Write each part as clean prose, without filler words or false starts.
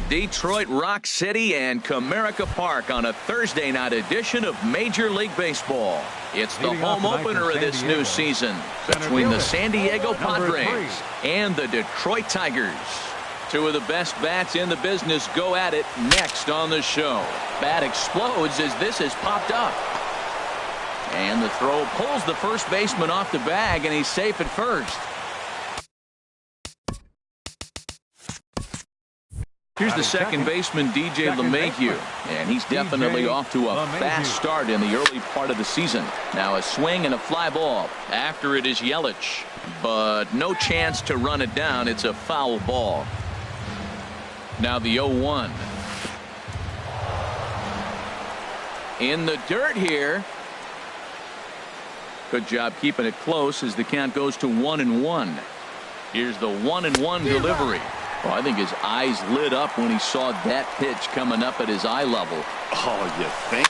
Detroit Rock City and Comerica Park on a Thursday night edition of Major League Baseball. It's the home opener of this new season between the San Diego Padres and the Detroit Tigers. Two of the best bats in the business go at it next on the show. Bat explodes as this is popped up. And the throw pulls the first baseman off the bag, and he's safe at first. Here's the second baseman, DJ LeMahieu, and he's definitely off to a fast start in the early part of the season. Now a swing and a fly ball. After it is Yelich, but no chance to run it down. It's a foul ball. Now the 0-1. In the dirt here. Good job keeping it close as the count goes to 1-1. Here's the 1-1 delivery. Well, I think his eyes lit up when he saw that pitch coming up at his eye level. Oh, you think?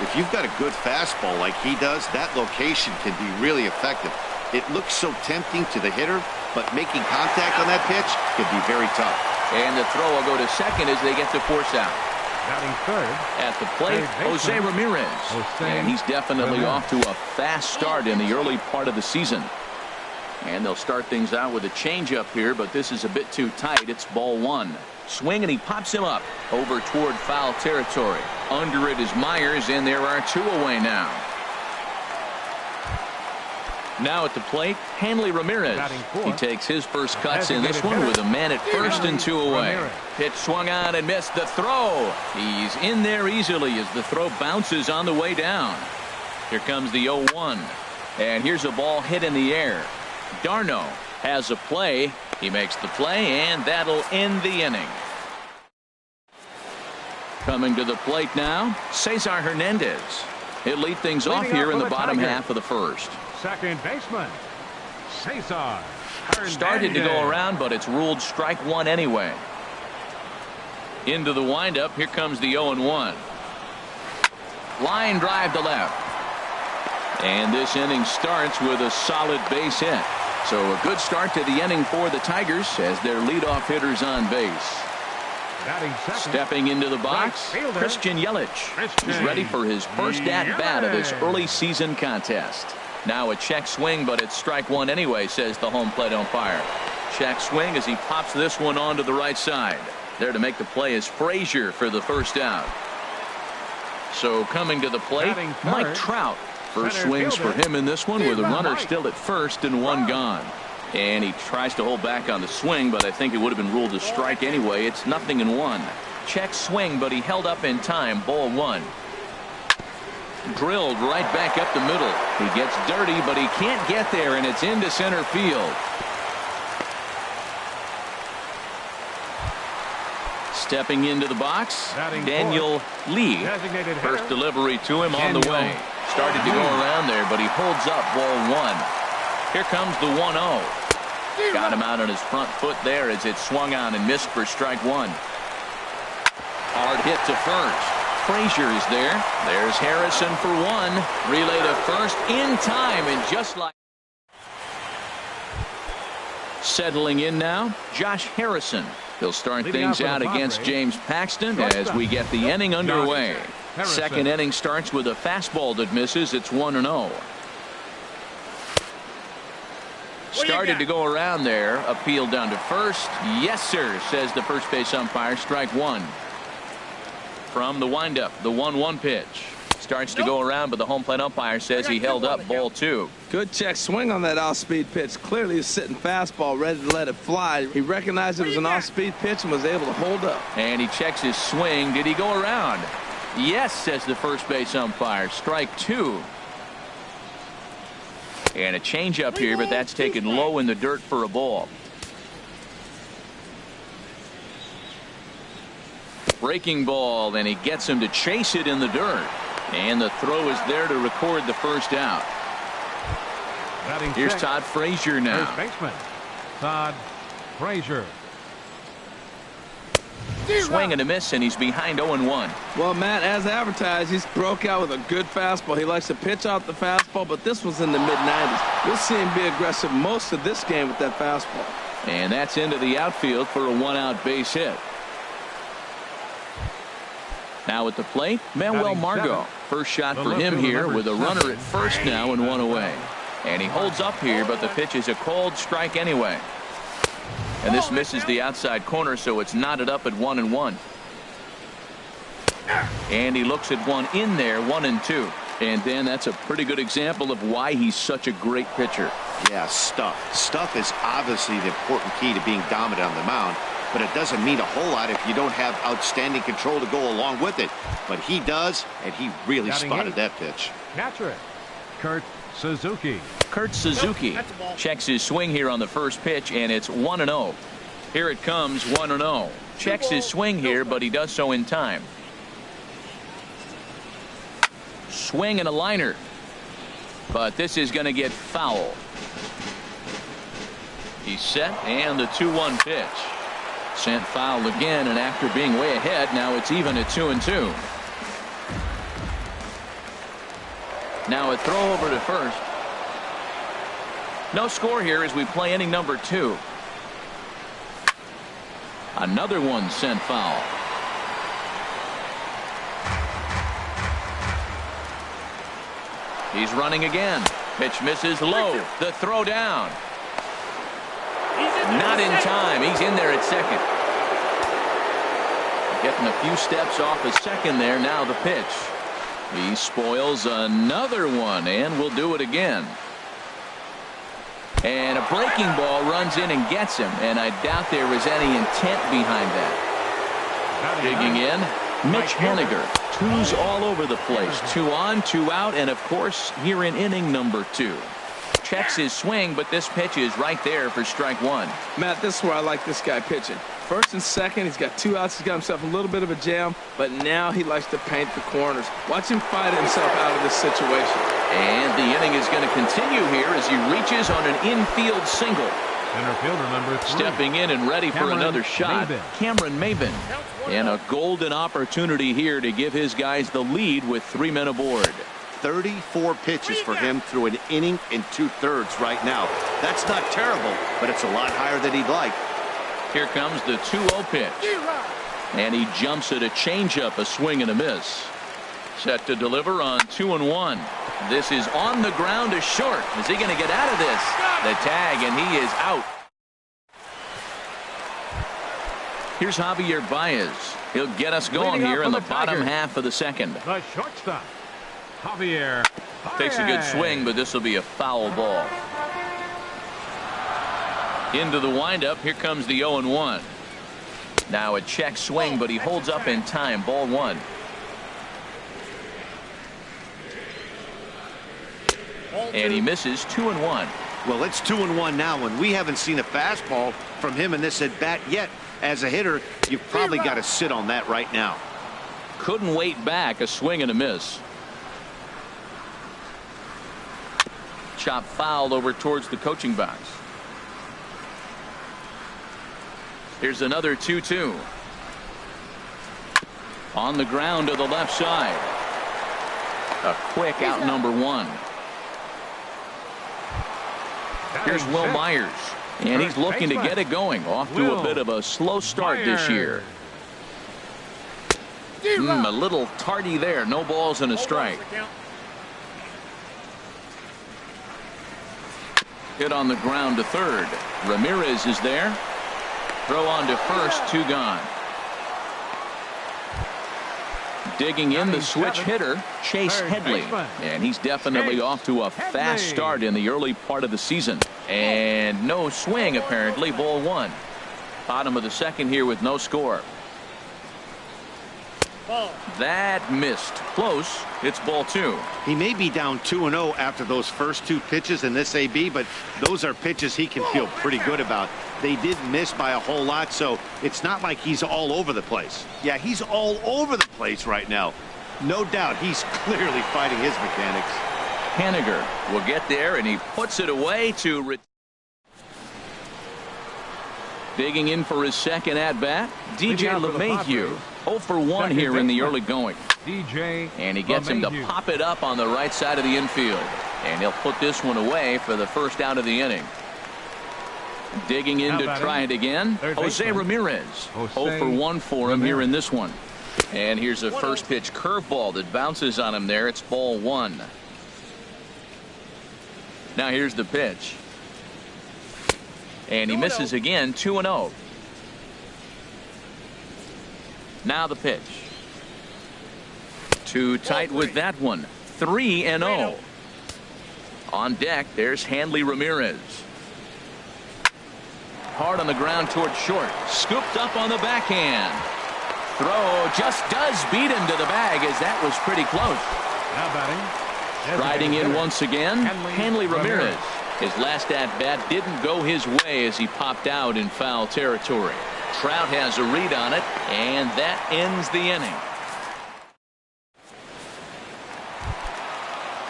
If you've got a good fastball like he does, that location can be really effective. It looks so tempting to the hitter, but making contact on that pitch can be very tough. And the throw will go to second as they get the force out. Batting third. At the plate, Jose Ramirez. And he's definitely off to a fast start in the early part of the season. And they'll start things out with a changeup here, but this is a bit too tight. It's ball one. Swing, and he pops him up over toward foul territory. Under it is Myers, and there are two away now. Now at the plate, Hanley Ramirez. He takes his first cuts in this one with a man at first and two away. Pitch swung on and missed. The throw. He's in there easily as the throw bounces on the way down. Here comes the 0-1. And here's a ball hit in the air. Darno has a play. He makes the play, and that'll end the inning. Coming to the plate now, Cesar Hernandez. He'll lead things off here in the bottom half of the first. Second baseman, Cesar Hernandez. Started to go around, but it's ruled strike one anyway. Into the windup. Here comes the 0-1. Line drive to left. And this inning starts with a solid base hit. So a good start to the inning for the Tigers as their leadoff hitter's on base. Stepping into the box, Christian Yelich. He's ready for his first at-bat of this early season contest. Now a check swing, but it's strike one anyway, says the home plate umpire. Check swing as he pops this one onto the right side. There to make the play is Frazier for the first out. So coming to the plate, Mike Trout. First swings for him in this one with a runner still at first and one gone. And he tries to hold back on the swing, but I think it would have been ruled a strike anyway. It's 0-1. Check swing, but he held up in time. Ball one. Drilled right back up the middle. He gets dirty, but he can't get there, and it's into center field. Stepping into the box, Daniel Lee. First delivery to him on the way. Started to go around there, but he holds up ball one. Here comes the 1-0. Got him out on his front foot there as it swung on and missed for strike one. Hard hit to first. Frazier is there. There's Harrison for one. Relay to first in time, and just like settling in now, Josh Harrison. He'll start things out against James Paxton as we get the inning underway. Second inning starts with a fastball that misses. It's 1-0. Started to go around there. Appeal down to first. Yes, sir, says the first base umpire. Strike one. From the windup, the 1-1 pitch. Starts to go around, but the home plate umpire says he held up ball two. Good check swing on that off-speed pitch. Clearly a sitting fastball ready to let it fly. He recognized it was an off-speed pitch and was able to hold up. And he checks his swing. Did he go around? Yes, says the first base umpire. Strike two. And a changeup here, but that's taken low in the dirt for a ball. Breaking ball, and he gets him to chase it in the dirt. And the throw is there to record the first out. Here's Todd Frazier now. First baseman, Todd Frazier. Swing and a miss, and he's behind 0-1. Well, Matt, as advertised, he's broke out with a good fastball. He likes to pitch out the fastball, but this was in the mid-90s. We'll see him be aggressive most of this game with that fastball. And that's into the outfield for a one-out base hit. Now at the plate, Manuel Margot. First shot for him here with a runner at first now and one away. And he holds up here, but the pitch is a called strike anyway. And this misses the outside corner, so it's knotted up at 1-1. And he looks at one in there, 1-2. And then that's a pretty good example of why he's such a great pitcher. Yeah, stuff. Stuff is obviously the important key to being dominant on the mound, but it doesn't mean a whole lot if you don't have outstanding control to go along with it. But he does, and he really spotted that pitch. Catcher, Kurt Suzuki. Kurt Suzuki checks his swing here on the first pitch, and it's 1-0. Here it comes, 1-0. Checks his swing here, but he does so in time. Swing and a liner, but this is going to get foul. He's set, and the 2-1 pitch. Sent foul again, and after being way ahead, now it's even at 2-2. Now a throw over to first. No score here as we play inning number 2. Another one sent foul. He's running again. Pitch misses low. The throw down. Not in time. He's in there at second. Getting a few steps off of second there. Now the pitch. He spoils another one and will do it again. And a breaking ball runs in and gets him. And I doubt there was any intent behind that. Digging in, Mitch Haniger. Twos all over the place. 2 on, 2 out, and of course here in inning number 2. Checks his swing, but this pitch is right there for strike 1. Matt, this is where I like this guy pitching. First and second, he's got 2 outs. He's got himself a little bit of a jam, but now he likes to paint the corners. Watch him fight himself out of this situation. And the inning is going to continue here as he reaches on an infield single. Center fielder number 3. Stepping in and ready for another shot, Cameron Maybin. And a golden opportunity here to give his guys the lead with 3 men aboard. 34 pitches for him through an inning and 2/3 right now. That's not terrible, but it's a lot higher than he'd like. Here comes the 2-0 pitch. And he jumps at a changeup, a swing and a miss. Set to deliver on 2-1. This is on the ground to short. Is he going to get out of this? The tag, and he is out. Here's Javier Baez. He'll get us going here in the bottom half of the second. The shortstop, Javier Baez. Takes a good swing, but this will be a foul ball. Into the windup. Here comes the 0-1. Now a check swing, but he holds up in time. Ball 1. And he misses 2-1. Well, it's 2-1 now, and we haven't seen a fastball from him in this at bat yet. As a hitter, you've probably got to sit on that right now. Couldn't wait back. A swing and a miss. Chop fouled over towards the coaching box. Here's another 2-2. On the ground to the left side. A quick out number 1. Here's Will Myers. And he's looking to get it going. Off to a bit of a slow start this year. A little tardy there. No balls and a strike. Hit on the ground to third. Ramirez is there. Throw on to first. 2 gone. Digging in the switch hitter, Chase Headley. And he's definitely off to a fast start in the early part of the season. And no swing, apparently. Ball 1. Bottom of the second here with no score. That missed. Close. It's ball 2. He may be down 2-0 after those first 2 pitches in this AB, but those are pitches he can feel pretty good about. They did miss by a whole lot, so it's not like he's all over the place. Yeah, he's all over the place right now. No doubt he's clearly fighting his mechanics. Haniger will get there, and he puts it away to digging in for his second at-bat, DJ LeMahieu. 0 for 1 here in the early going. And he gets him to pop it up on the right side of the infield. And he'll put this one away for the first out of the inning. Digging in to try it again, Jose Ramirez. 0 for 1 for him here in this one. And here's a first pitch curveball that bounces on him there. It's ball 1. Now here's the pitch. And he misses again. 2-0. Now the pitch. Too tight with that one. 3-0. On deck, there's Hanley Ramirez. Hard on the ground towards short. Scooped up on the backhand. Throw just does beat him to the bag, as that was pretty close. Now batting. Riding in once again, Hanley Ramirez. His last at-bat didn't go his way as he popped out in foul territory. Trout has a read on it, and that ends the inning.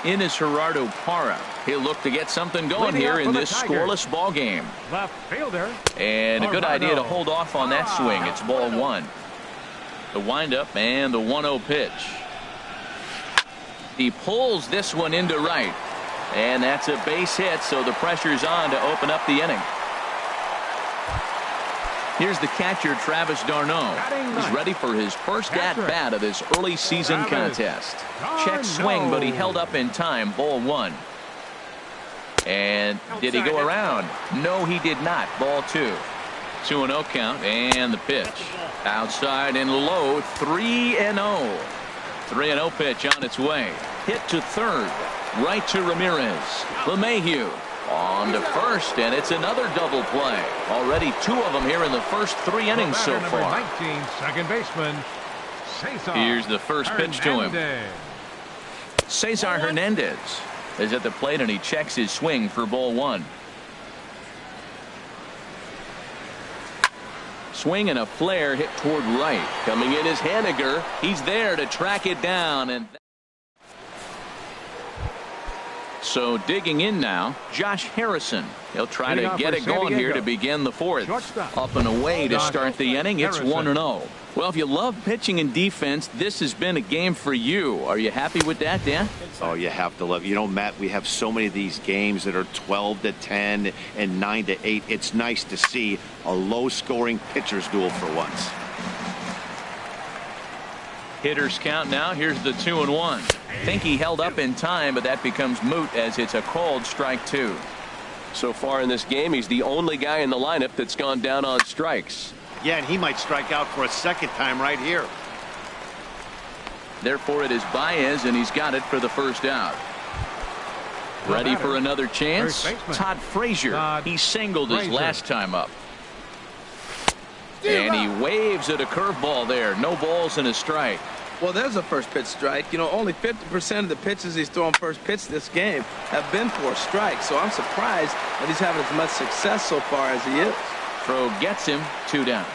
In is Gerardo Parra. He'll look to get something going here in this scoreless ball game. Left fielder. And a good idea to hold off on that swing. It's ball 1. The windup and the 1-0 pitch. He pulls this one into right. And that's a base hit, so the pressure's on to open up the inning. Here's the catcher, Travis d'Arnaud. He's ready for his first at-bat of this early season contest. Check swing, but he held up in time. Ball 1. And did he go around? No, he did not. Ball 2. 2-0 count, and the pitch. Outside and low. 3-0. 3-0 pitch on its way. Hit to third. Right to Ramirez. LeMahieu on to first, and it's another double play. Already 2 of them here in the first 3 innings so far. 19, second baseman, Cesar Here's the first pitch to him. Cesar Hernandez is at the plate, and he checks his swing for ball 1. Swing and a flare hit toward right. Coming in is Haniger. He's there to track it down, and so digging in now, Josh Harrison. He'll try to get it going here to begin the 4th. Up and away to start the inning. It's 1-0. Well, if you love pitching and defense, this has been a game for you. Are you happy with that, Dan? Oh, you have to love. You know, Matt, we have so many of these games that are 12-10 and 9-8. It's nice to see a low-scoring pitcher's duel for once. Hitters count now. Here's the 2-1. Think he held up in time, but that becomes moot as it's a called strike 2. So far in this game, he's the only guy in the lineup that's gone down on strikes. Yeah, and he might strike out for a second time right here. Therefore, it is Baez, and he's got it for the first out. Ready for another chance? Todd Frazier. He singled his last time up. And he waves at a curveball there. No balls and a strike. Well, there's a first pitch strike. You know, only 50% of the pitches he's throwing first pitch this game have been for a strike. So I'm surprised that he's having as much success so far as he is. Throw gets him. 2 down.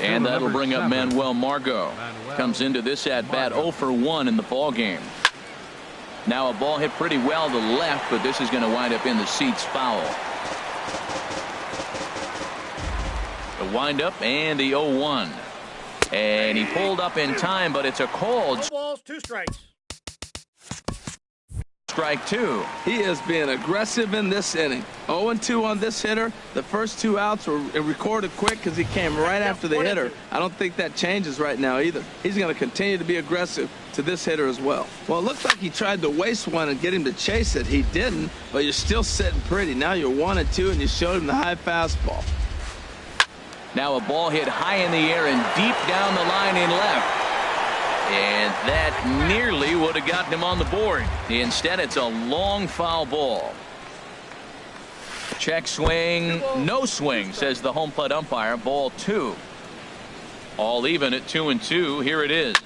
And that'll bring up Manuel Margot. Comes into this at bat 0 for 1 in the ball game. Now a ball hit pretty well to the left, but this is going to wind up in the seats foul. The windup and the 0-1. And he pulled up in time, but it's a called. 2 balls, 2 strikes. Strike 2. He is being aggressive in this inning. 0-2 on this hitter. The first 2 outs were recorded quick because he came right after the hitter. I don't think that changes right now either. He's going to continue to be aggressive to this hitter as well. Well, it looks like he tried to waste one and get him to chase it. He didn't, but you're still sitting pretty. Now you're 1-2, and you showed him the high fastball. Now a ball hit high in the air and deep down the line in left. And that nearly would have gotten him on the board. Instead, it's a long foul ball. Check swing, no swing, says the home plate umpire. Ball 2. All even at 2-2. Here it is.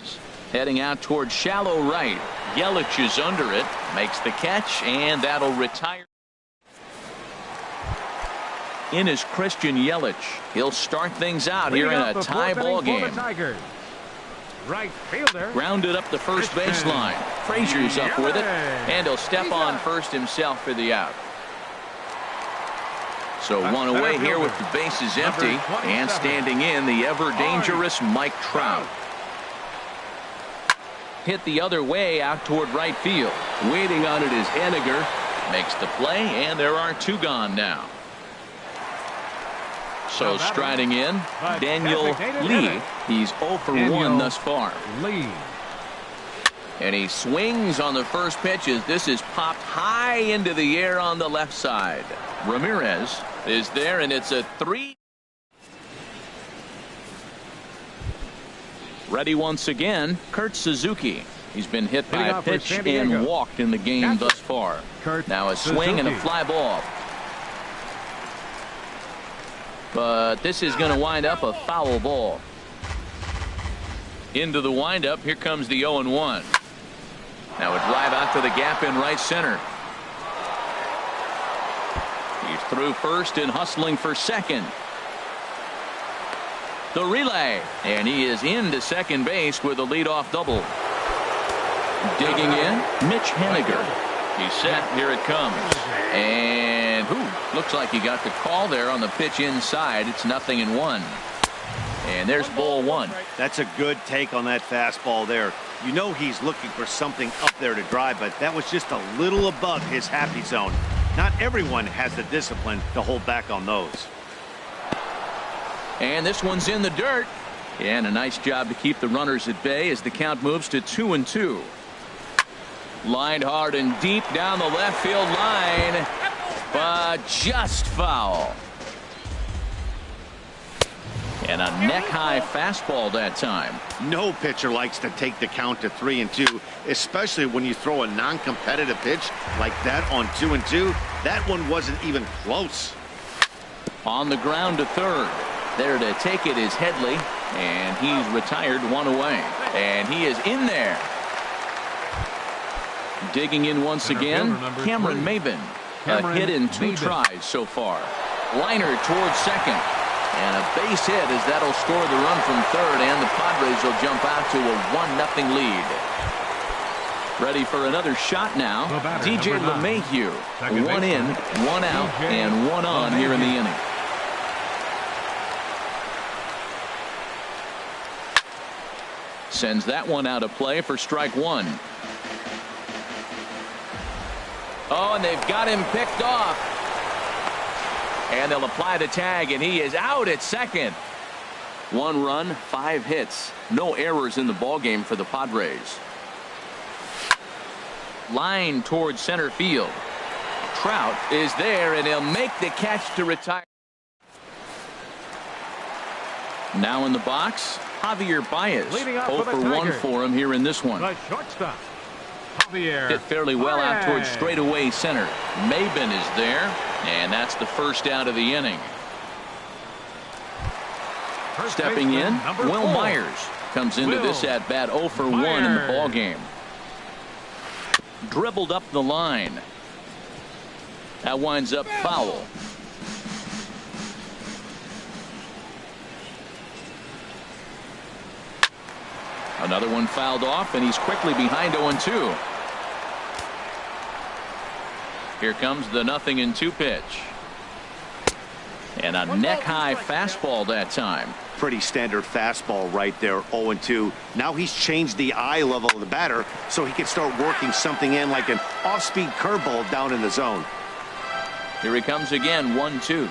Heading out towards shallow right. Yelich is under it. Makes the catch, and that'll retire. In is Christian Yelich. He'll start things out here in a tie ball game. Right fielder. Grounded up the first baseline. Frazier's up with it, and he'll step on first himself for the out. So 1 away here with the bases empty, and standing in the ever dangerous Mike Trout. Hit the other way out toward right field. Waiting on it is Haniger. Makes the play, and there are 2 gone now. So striding in, Daniel Lee. He's 0 for 1 thus far. Lee. And he swings on the first pitch as this is popped high into the air on the left side. Ramirez is there, and it's a 3. Ready once again, Kurt Suzuki. He's been hit by a pitch and walked in the game thus far. Now a swing and a fly ball. But this is going to wind up a foul ball. Into the windup, here comes the 0-1. Now a drive out to the gap in right center. He's through first and hustling for second. The relay, and he is into second base with a leadoff double. Digging in, Mitch Haniger. He's set. Here it comes. And looks like he got the call there on the pitch inside. It's 0-1. And there's ball 1. That's a good take on that fastball there. You know he's looking for something up there to drive, but that was just a little above his happy zone. Not everyone has the discipline to hold back on those. And this one's in the dirt. And a nice job to keep the runners at bay as the count moves to 2-2. Lined hard and deep down the left field line, but just foul. And a neck-high fastball that time. No pitcher likes to take the count to 3-2, especially when you throw a non-competitive pitch like that on 2-2. That one wasn't even close. On the ground to third. There to take it is Headley, and he's retired 1 away. And he is in there. Digging in once again, Cameron Maben. A hit in 2 tries so far. Liner towards second. And a base hit as that'll score the run from third, and the Padres will jump out to a 1-0 lead. Ready for another shot now. DJ LeMahieu. 1 in, 1 out, and 1 on here in the inning. Sends that one out of play for strike 1. Oh, and they've got him picked off. And they'll apply the tag, and he is out at second. 1 run, 5 hits. No errors in the ballgame for the Padres. Line towards center field. Trout is there, and he'll make the catch to retire. Now in the box, Javier Baez. 0 for 1 for him here in this one. The shortstop, Javier. Hit fairly well out towards straightaway center. Maben is there, and that's the first out of the inning. Stepping in, Will Myers comes into this at bat 0 for 1 in the ball game. Dribbled up the line. That winds up foul. Another one fouled off, and he's quickly behind 0-2. Here comes the 0-2 pitch. And a neck-high fastball that time. Pretty standard fastball right there, 0-2. Now he's changed the eye level of the batter so he can start working something in like an off-speed curveball down in the zone. Here he comes again, 1-2.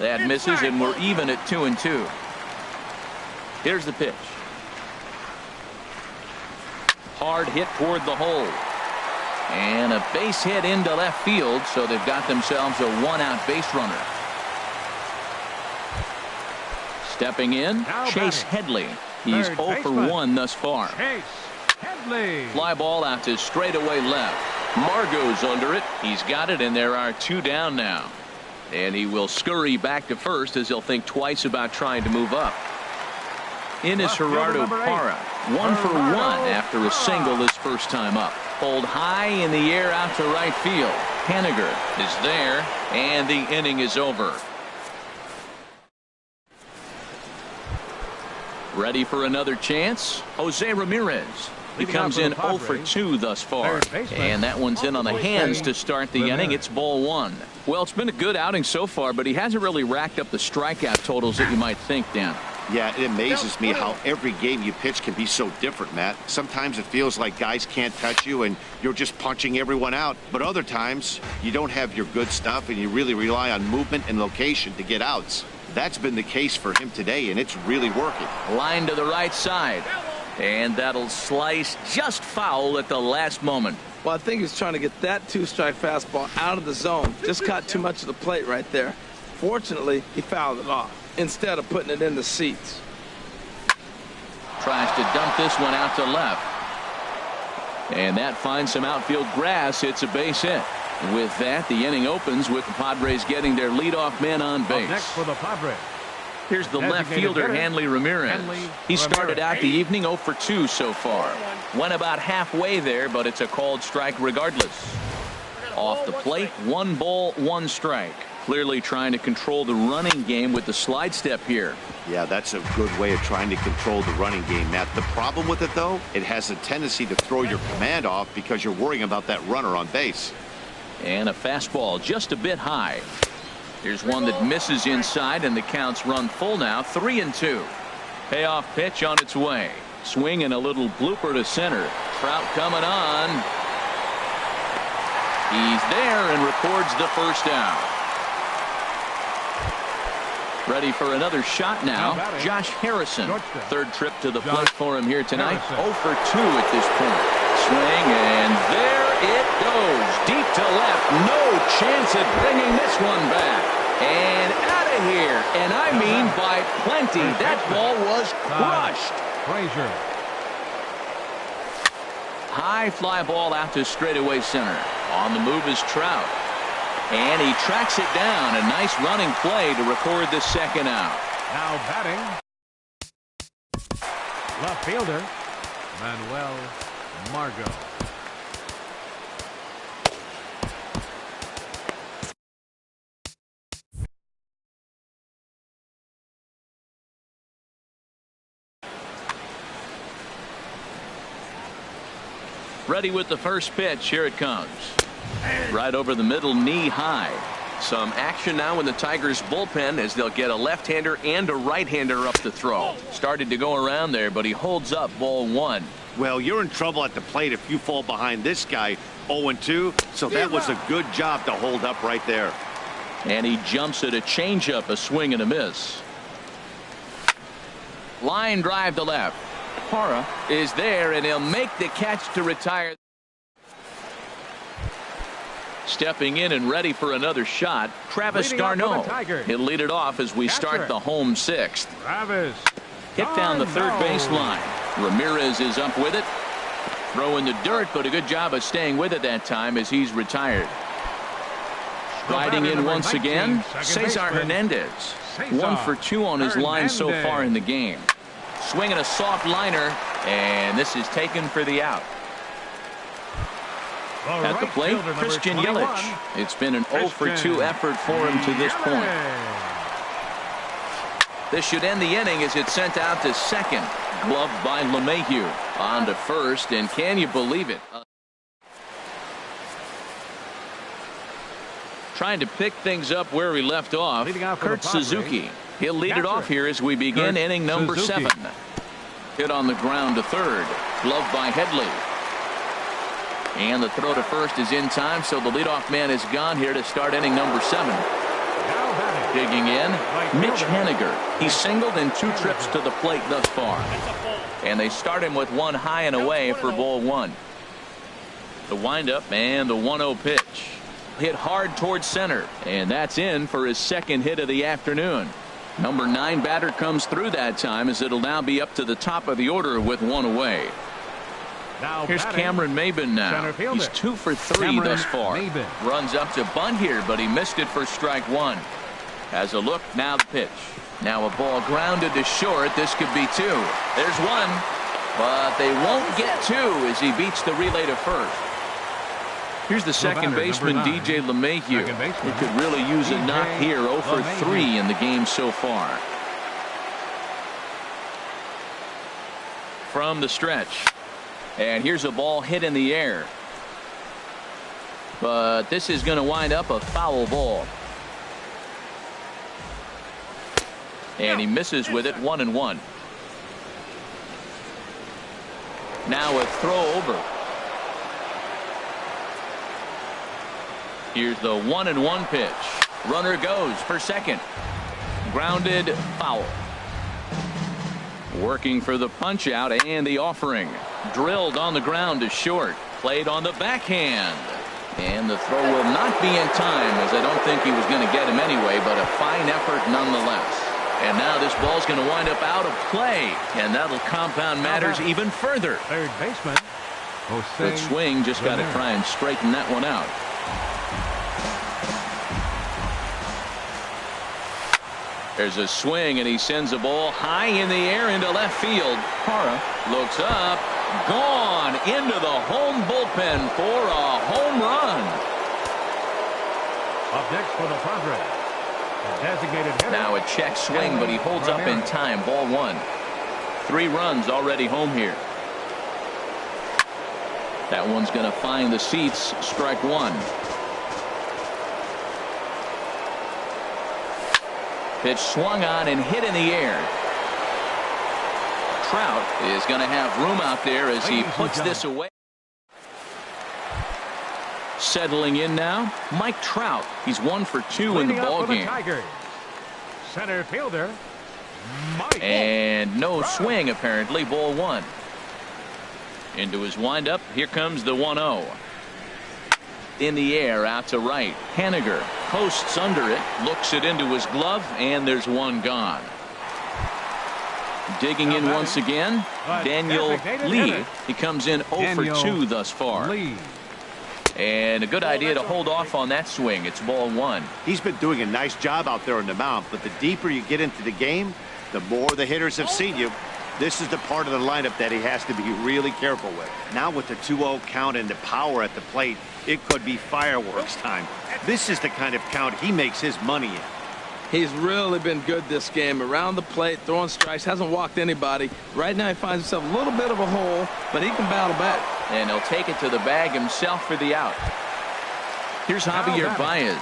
That misses, and we're even at 2-2. Here's the pitch. Hard hit toward the hole. And a base hit into left field, so they've got themselves a 1-out base runner. Stepping in, Chase Headley. He's 0 for 1 thus far. Chase Headley. Fly ball out to straightaway left. Margot's under it. He's got it, and there are 2 down now. And he will scurry back to first as he'll think twice about trying to move up. In is Gerardo Parra. 1 for 1 after a single his first time up. Pulled high in the air out to right field. Haniger is there, and the inning is over. Ready for another chance? Jose Ramirez. He comes in 0 for 2 thus far. And that one's in on the hands to start the inning. It's ball 1. Well, it's been a good outing so far, but he hasn't really racked up the strikeout totals that you might think, Dan. Yeah, it amazes me how every game you pitch can be so different, Matt. Sometimes it feels like guys can't touch you and you're just punching everyone out. But other times, you don't have your good stuff and you really rely on movement and location to get outs. That's been the case for him today, and it's really working. Line to the right side. And that'll slice just foul at the last moment. Well, I think he's trying to get that two-strike fastball out of the zone. Just caught too much of the plate right there. Fortunately, he fouled it off instead of putting it in the seats. Tries to dump this one out to left. And that finds some outfield grass. It's a base hit. With that, the inning opens with the Padres getting their leadoff man on base. Up next for the Padres. Here's the left fielder, Hanley Ramirez. He started out the evening 0 for 2 so far. Went about halfway there, but it's a called strike regardless. Off the plate, 1 ball, 1 strike. Clearly trying to control the running game with the slide step here. Yeah, that's a good way of trying to control the running game, Matt. The problem with it, though, it has a tendency to throw your command off because you're worrying about that runner on base. And a fastball just a bit high. Here's one that misses inside, and the count's run full now, 3-2. Payoff pitch on its way. Swing and a little blooper to center. Trout coming on. He's there and records the first down. Ready for another shot now. Josh Harrison. Third trip to the plate for him here tonight. 0 for 2 at this point. Swing, and there it goes. Deep to left. No chance at bringing this one back. And out of here. And I mean by plenty. That ball was crushed. Frazier. High fly ball out to straightaway center. On the move is Trout. And he tracks it down. A nice running play to record the second out. Now batting. Left fielder, Manuel Margot. Ready with the first pitch. Here it comes. Right over the middle, knee high. Some action now in the Tigers bullpen as they'll get a left-hander and a right-hander up to throw. Started to go around there, but he holds up, ball 1. Well, you're in trouble at the plate if you fall behind this guy 0-2, so that was a good job to hold up right there. And he jumps at a changeup, a swing and a miss. Line drive to left. Parra is there, and he'll make the catch to retire. Stepping in and ready for another shot, Travis d'Arnaud. He'll lead it off as we start the home 6th. Travis. Hit down the third baseline. Ramirez is up with it. Throw in the dirt, but a good job of staying with it that time as he's retired. Riding in once again, Cesar Hernandez. 1 for 2 on his line so far in the game. Swinging a soft liner, and this is taken for the out. At the plate, Christian Yelich. It's been an 0 for 2 effort for him to this point. This should end the inning as it's sent out to second. Gloved by LeMahieu. On to first, and can you believe it? Trying to pick things up where we left off, Kurt Suzuki. He'll lead it off here as we begin inning number 7. Hit on the ground to third. Gloved by Headley. And the throw to first is in time, so the leadoff man is gone here to start inning number 7. Digging in, Mitch Haniger. He's singled in 2 trips to the plate thus far. And they start him with 1 high and away for ball 1. The windup and the 1-0 pitch. Hit hard towards center, and that's in for his second hit of the afternoon. Number 9 batter comes through that time as it'll now be up to the top of the order with 1 away. Here's Cameron Maybin now. He's 2 for 3 thus far. Runs up to bunt here, but he missed it for strike 1. Has a look, now the pitch. Now a ball grounded to short. This could be 2. There's 1, but they won't get 2 as he beats the relay to first. Here's the second baseman, DJ LeMahieu. He could really use a knock here. 0 for 3 in the game so far. From the stretch. And here's a ball hit in the air. But this is going to wind up a foul ball. And he misses with it, 1-1. Now a throw over. Here's the 1-1 pitch. Runner goes for second. Grounded, foul. Working for the punch out and the offering. Drilled on the ground to short. Played on the backhand. And the throw will not be in time, as I don't think he was going to get him anyway, but a fine effort nonetheless. And now this ball's going to wind up out of play, and that'll compound matters even further. Third baseman. Good swing, just got to try and straighten that one out. There's a swing, and he sends a ball high in the air into left field. Hara looks up, gone into the home bullpen for a home run. Up next for the Padres. The designated hitter. Now a check swing, but he holds up in time. Ball one. 3 runs already home here. That one's going to find the seats. Strike one. Pitch swung on and hit in the air. Trout is going to have room out there as he puts this away. Settling in now, Mike Trout. He's 1 for 2 in the ball game. Center fielder, Mike. And no swing apparently. Ball one. Into his windup. Here comes the 1-0. In the air out to right. Haniger posts under it, looks it into his glove, and there's one gone. Digging in once again, Daniel Lee. He comes in 0 for 2 thus far. And a good idea to hold off on that swing. It's ball one. He's been doing a nice job out there on the mound, but the deeper you get into the game, the more the hitters have seen you. This is the part of the lineup that he has to be really careful with. Now with the 2-0 count and the power at the plate, it could be fireworks time. This is the kind of count he makes his money in. He's really been good this game. Around the plate, throwing strikes, hasn't walked anybody. Right now he finds himself a little bit of a hole, but he can battle back. And he'll take it to the bag himself for the out. Here's Javier Baez.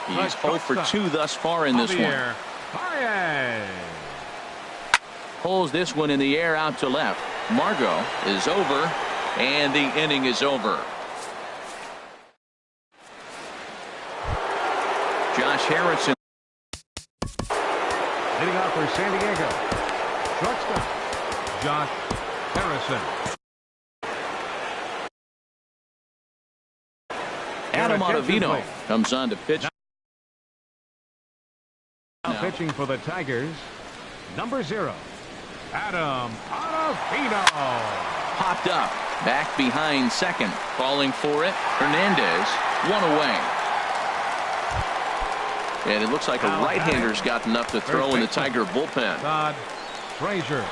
He's 0 for 2 thus far in this one. Baez. Pulls this one in the air out to left. Margot is over, and the inning is over. Josh Harrison. Hitting off for San Diego. Shortstop, Josh Harrison. Adam Ottavino comes on to pitch. Now pitching for the Tigers, number 0, Adam Ottavino. Popped up, back behind second, falling for it. Hernandez, 1 away. And it looks like a right-hander's got enough to throw in the Tiger bullpen. Todd Frazier.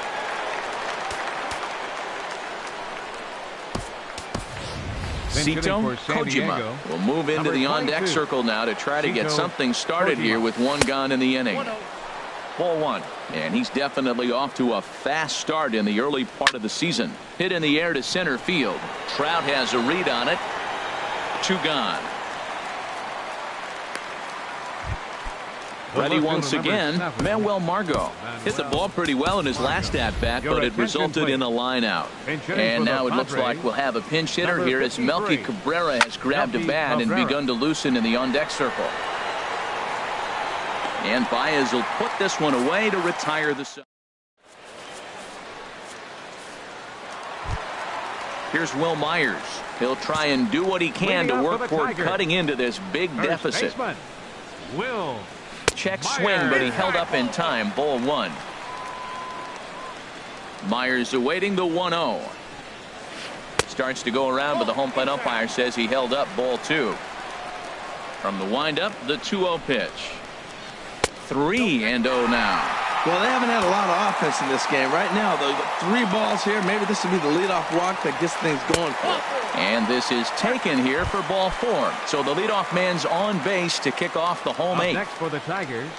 Cito Kojima will move into the on-deck circle now to try to get something started here with 1 gone in the inning. Ball one. And he's definitely off to a fast start in the early part of the season. Hit in the air to center field. Trout has a read on it. 2 gone. Ready once again, Manuel Margot. Hit the ball pretty well in his last at-bat, but it resulted in a line out. And now it looks like we'll have a pinch hitter here as Melky Cabrera has grabbed a bat and begun to loosen in the on-deck circle. And Baez will put this one away to retire the side. Here's Will Myers. He'll try and do what he can to work toward cutting into this big deficit. Will Check swing, but he held up in time. Ball one. Myers awaiting the 1-0. Starts to go around, but the home plate umpire says he held up. Ball 2. From the windup, the 2-0 pitch. 3-0 now. Well, they haven't had a lot of offense in this game. Right now, the 3 balls here, maybe this will be the leadoff walk that gets things going for them. And this is taken here for ball 4. So the leadoff man's on base to kick off the home 8. next for the Tigers,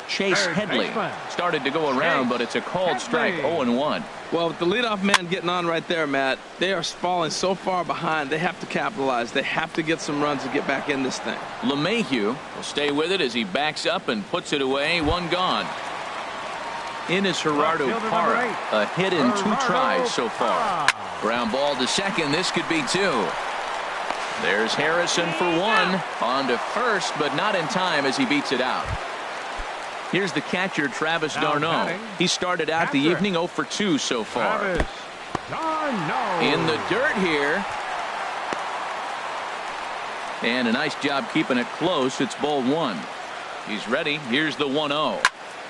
Chase Headley started to go around, but it's a called strike. 0-1. Well, with the leadoff man getting on right there, Matt, they are falling so far behind. They have to capitalize. They have to get some runs to get back in this thing. LeMahieu will stay with it as he backs up and puts it away. 1 gone. Ines Gerardo Parra, a hit in 2 tries so far. Ground ball to second. This could be 2. There's Harrison for 1. On to first, but not in time as he beats it out. Here's the catcher, Travis d'Arnaud. He started out the evening 0 for 2 so far. In the dirt here. And a nice job keeping it close. It's ball 1. He's ready. Here's the 1-0.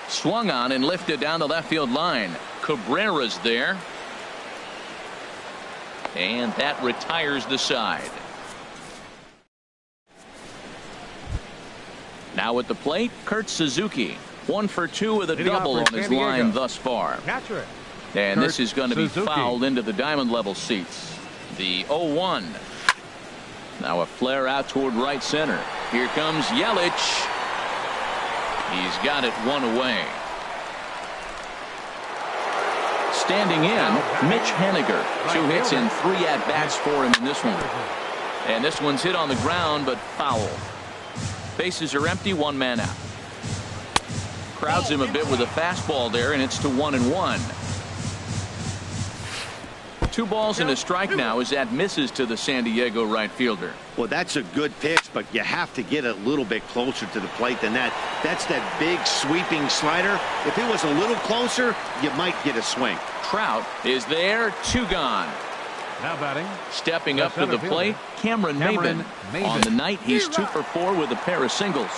Swung on and lifted down the left field line. Cabrera's there. And that retires the side. Now at the plate, Kurt Suzuki. 1 for 2 with a double on his line thus far. And this is going to be fouled into the diamond level seats. The 0-1. Now a flare out toward right center. Here comes Yelich. He's got it 1 away. Standing in, Mitch Haniger. 2 hits and 3 at-bats for him in this one. And this one's hit on the ground, but foul. Bases are empty, 1 man out. Crowds him a bit with a fastball there, and it's to 1-1. 2 balls and a strike now as that misses to the San Diego right fielder. Well, that's a good pitch, but you have to get a little bit closer to the plate than that. That's that big sweeping slider. If it was a little closer, you might get a swing. Trout is there, 2 gone. Now batting. Stepping up to the plate, Cameron Maybin. On the night, he's 2 for 4 with a pair of singles.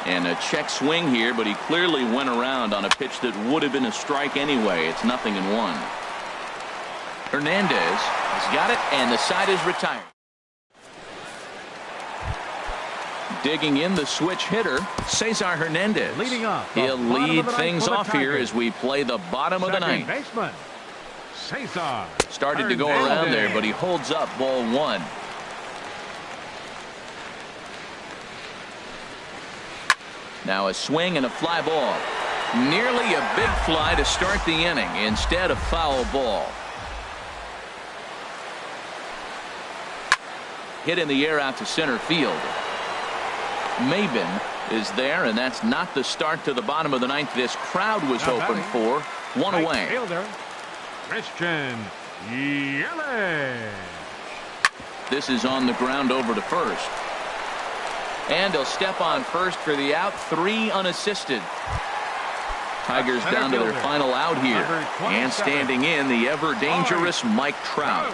And a check swing here, but he clearly went around on a pitch that would have been a strike anyway. It's 0-1. Hernandez has got it, and the side is retired. Digging in the switch hitter, Cesar Hernandez. Leading off. He'll lead things off here as we play the bottom of the ninth. Baseman, Cesar Started to go around there, but he holds up ball 1. Now a swing and a fly ball. Nearly a big fly to start the inning. Instead, a foul ball. Hit in the air out to center field. Maybin is there, and that's not the start to the bottom of the ninth this crowd was hoping for. 1 away. Fielder, Christian Yelich. This is on the ground over to first. And he'll step on first for the out. 3 unassisted. Tigers down to their final out here. And standing in, the ever dangerous Mike Trout.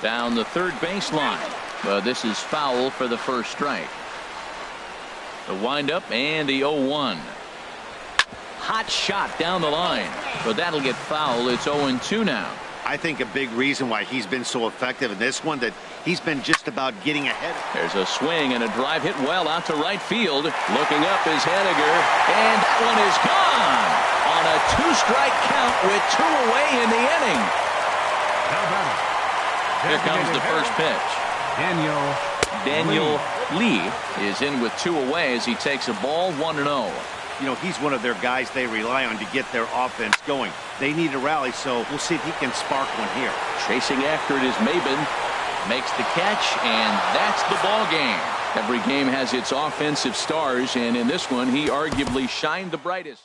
Down the third baseline. But this is foul for the first strike. The windup and the 0-1. Hot shot down the line. But that'll get foul. It's 0-2 now. I think a big reason why he's been so effective in this one, that he's been just about getting ahead. There's a swing and a drive hit well out to right field. Looking up is Haniger, and that one is gone on a 2-strike count with 2 away in the inning. Here comes the first pitch. Daniel Lee is in with 2 away as he takes a ball 1-0. You know, he's one of their guys they rely on to get their offense going. They need a rally, so we'll see if he can spark one here. Chasing after it is Maybin. Makes the catch, and that's the ball game. Every game has its offensive stars, and in this one, he arguably shined the brightest.